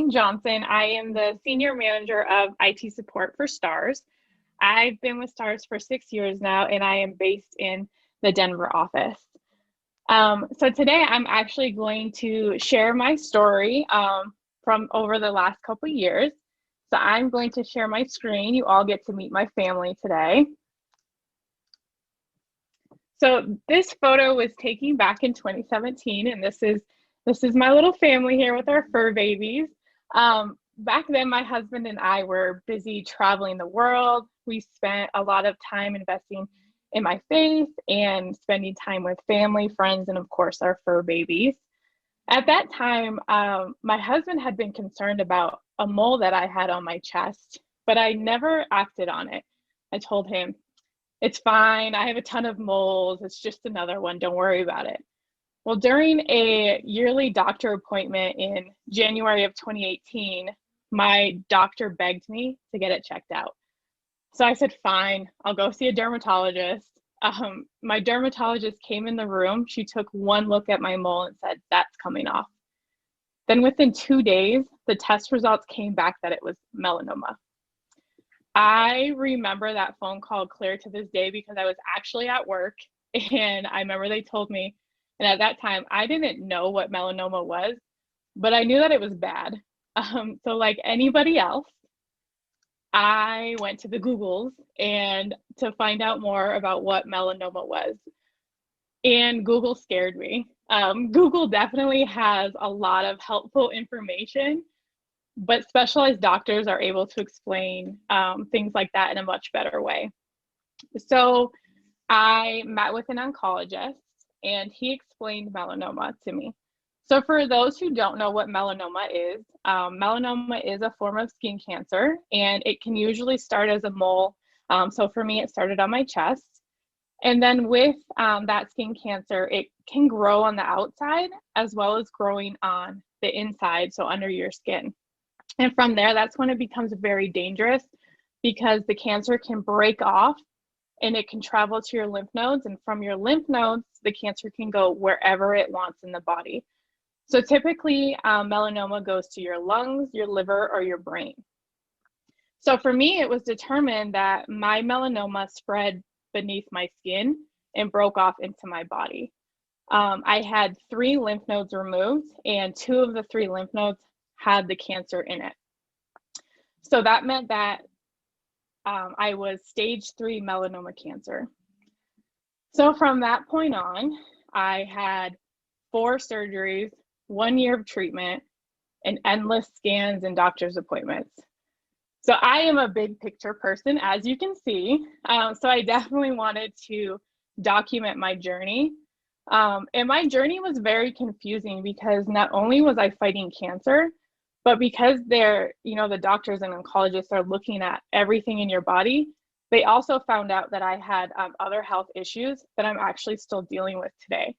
Megan Johnson. I am the Senior Manager of IT Support for STARS. I've been with STARS for 6 years now, and I am based in the Denver office. So today I'm actually going to share my story from over the last couple years. So I'm going to share my screen. You all get to meet my family today. So this photo was taken back in 2017, and this is my little family here with our fur babies. Back then, my husband and I were busy traveling the world. We spent a lot of time investing in my faith and spending time with family, friends, and of course, our fur babies. At that time, my husband had been concerned about a mole that I had on my chest, but I never acted on it. I told him, "It's fine. I have a ton of moles. It's just another one. Don't worry about it." Well, during a yearly doctor appointment in January of 2018, my doctor begged me to get it checked out. So I said, fine, I'll go see a dermatologist. My dermatologist came in the room. She took one look at my mole and said, "That's coming off." Then within 2 days, the test results came back that it was melanoma. I remember that phone call clear to this day because I was actually at work, and I remember they told me, and at that time I didn't know what melanoma was, but I knew that it was bad. So like anybody else, I went to the Googles and to find out more about what melanoma was. And Google scared me. Google definitely has a lot of helpful information, but specialized doctors are able to explain things like that in a much better way. So I met with an oncologist and he explained melanoma to me. So for those who don't know what melanoma is a form of skin cancer, and it can usually start as a mole. So for me, it started on my chest. And then with that skin cancer, it can grow on the outside as well as growing on the inside, so under your skin. And from there, that's when it becomes very dangerous because the cancer can break off and it can travel to your lymph nodes. And from your lymph nodes, the cancer can go wherever it wants in the body. So typically, melanoma goes to your lungs, your liver, or your brain. So for me, it was determined that my melanoma spread beneath my skin and broke off into my body. I had 3 lymph nodes removed, and 2 of the 3 lymph nodes had the cancer in it. So that meant that I was stage 3 melanoma cancer. So from that point on, I had 4 surgeries, 1 year of treatment, and endless scans and doctor's appointments. So I am a big picture person, as you can see. So I definitely wanted to document my journey. And my journey was very confusing because not only was I fighting cancer, but because the doctors and oncologists are looking at everything in your body, they also found out that I had other health issues that I'm actually still dealing with today.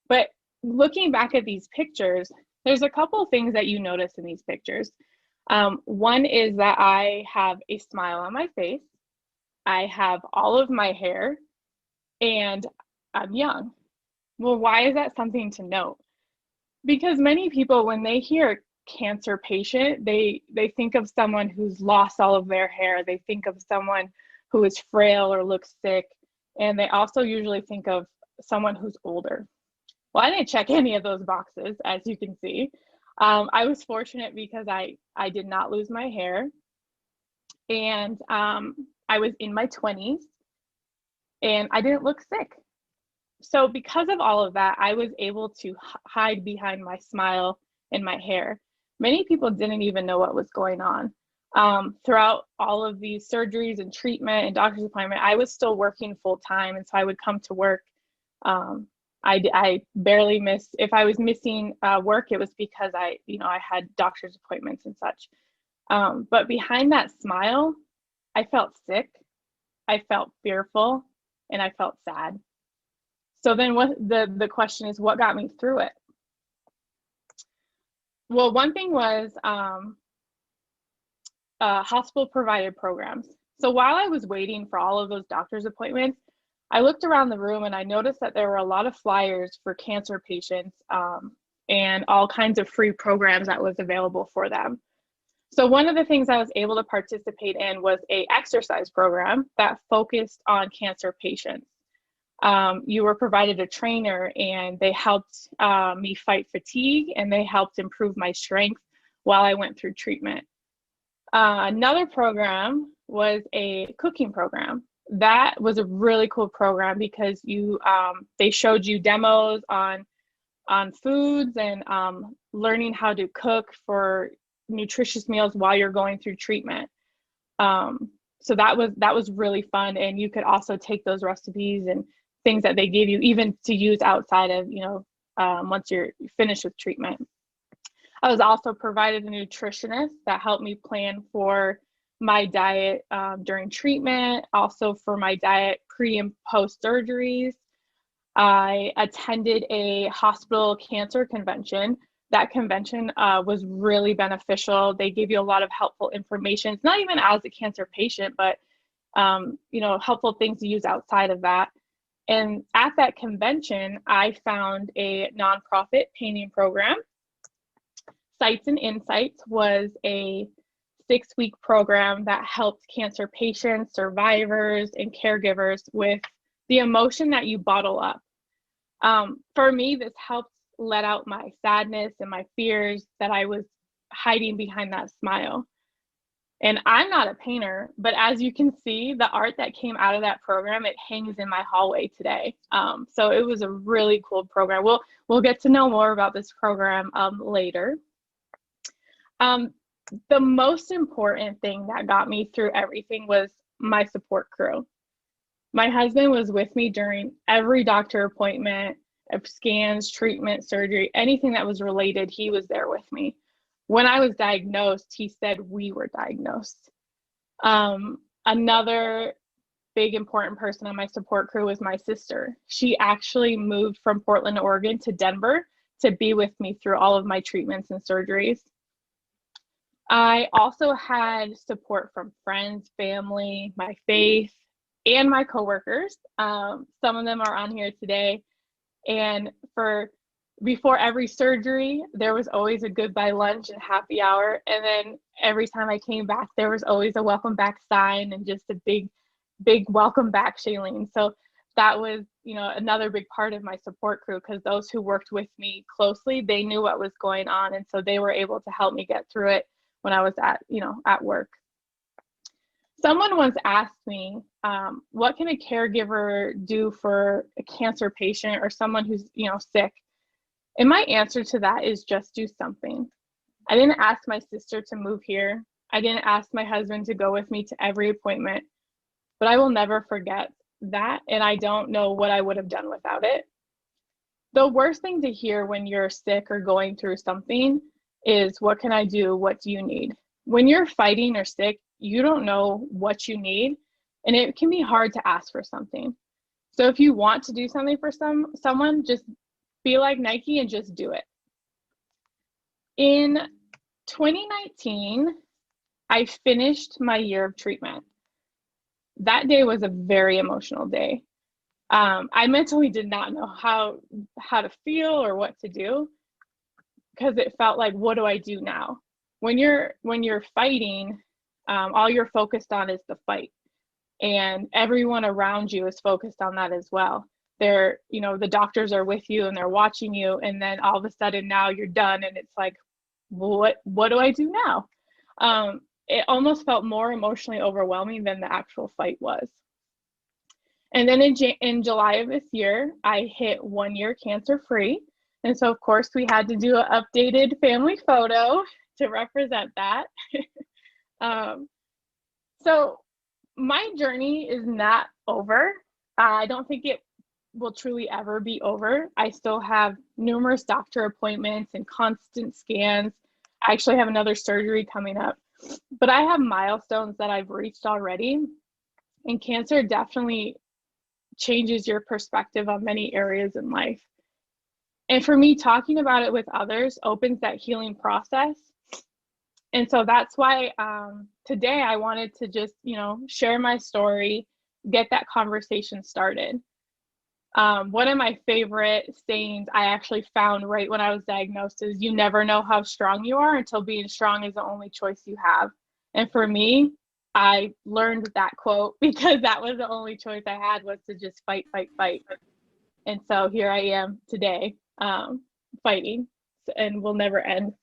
But looking back at these pictures, there's a couple of things that you notice in these pictures. One is that I have a smile on my face, I have all of my hair, and I'm young. Well, why is that something to note? Because many people, when they hear a cancer patient, they think of someone who's lost all of their hair. They think of someone who is frail or looks sick. And they also usually think of someone who's older. Well, I didn't check any of those boxes, as you can see. I was fortunate because I did not lose my hair. And I was in my 20s and I didn't look sick. So because of all of that, I was able to hide behind my smile and my hair. Many people didn't even know what was going on. Throughout all of these surgeries and treatment and doctor's appointment, I was still working full time. And so I would come to work. I barely missed. If I was missing work, it was because I had doctor's appointments and such. But behind that smile, I felt sick, I felt fearful, and I felt sad. So then what the question is, what got me through it? Well, one thing was hospital provided programs. So while I was waiting for all of those doctor's appointments, I looked around the room and I noticed that there were a lot of flyers for cancer patients and all kinds of free programs that was available for them. So one of the things I was able to participate in was a exercise program that focused on cancer patients. You were provided a trainer, and they helped me fight fatigue, and they helped improve my strength while I went through treatment. Another program was a cooking program. That was a really cool program because they showed you demos on foods and learning how to cook for nutritious meals while you're going through treatment. So that was really fun, and you could also take those recipes and things that they gave you even to use outside of, once you're finished with treatment. I was also provided a nutritionist that helped me plan for my diet during treatment, also for my diet pre and post surgeries. I attended a hospital cancer convention. That convention was really beneficial. They gave you a lot of helpful information. It's not even as a cancer patient, but helpful things to use outside of that. And at that convention, I found a nonprofit painting program. Sights and Insights was a 6-week program that helped cancer patients, survivors, and caregivers with the emotion that you bottle up. For me, this helped let out my sadness and my fears that I was hiding behind that smile. And I'm not a painter, but as you can see, the art that came out of that program, it hangs in my hallway today. So it was a really cool program. We'll get to know more about this program later. The most important thing that got me through everything was my support crew. My husband was with me during every doctor appointment, of scans, treatment, surgery, anything that was related, he was there with me. When I was diagnosed, he said we were diagnosed. Another big important person on my support crew was my sister. She actually moved from Portland, Oregon to Denver to be with me through all of my treatments and surgeries. I also had support from friends, family, my faith, and my coworkers. Some of them are on here today. And before every surgery, there was always a goodbye lunch and happy hour. And then every time I came back, there was always a welcome back sign and just a big, big welcome back, Shailene. So that was, another big part of my support crew, because those who worked with me closely, they knew what was going on. And so they were able to help me get through it when I was at work. Someone once asked me, what can a caregiver do for a cancer patient or someone who's, sick? And my answer to that is just do something. I didn't ask my sister to move here. I didn't ask my husband to go with me to every appointment, but I will never forget that. And I don't know what I would have done without it. The worst thing to hear when you're sick or going through something is, what can I do? What do you need? When you're fighting or sick, you don't know what you need, and it can be hard to ask for something. So if you want to do something for someone, just be like Nike and just do it. In 2019, I finished my year of treatment. That day was a very emotional day. I mentally did not know how to feel or what to do, because it felt like, what do I do now? When you're fighting, all you're focused on is the fight, and everyone around you is focused on that as well. The doctors are with you and they're watching you, and then all of a sudden now you're done, and it's like, what do I do now? It almost felt more emotionally overwhelming than the actual fight was. And then in July of this year, I hit 1 year cancer free. And so of course we had to do an updated family photo to represent that. So my journey is not over. I don't think it will truly ever be over. I still have numerous doctor appointments and constant scans. I actually have another surgery coming up, but I have milestones that I've reached already. And cancer definitely changes your perspective on many areas in life. And for me, talking about it with others opens that healing process. And so that's why today I wanted to just, share my story, get that conversation started. One of my favorite sayings I actually found right when I was diagnosed is, you never know how strong you are until being strong is the only choice you have. And for me, I learned that quote because that was the only choice I had, was to just fight, fight, fight. And so here I am today, fighting, and will never end.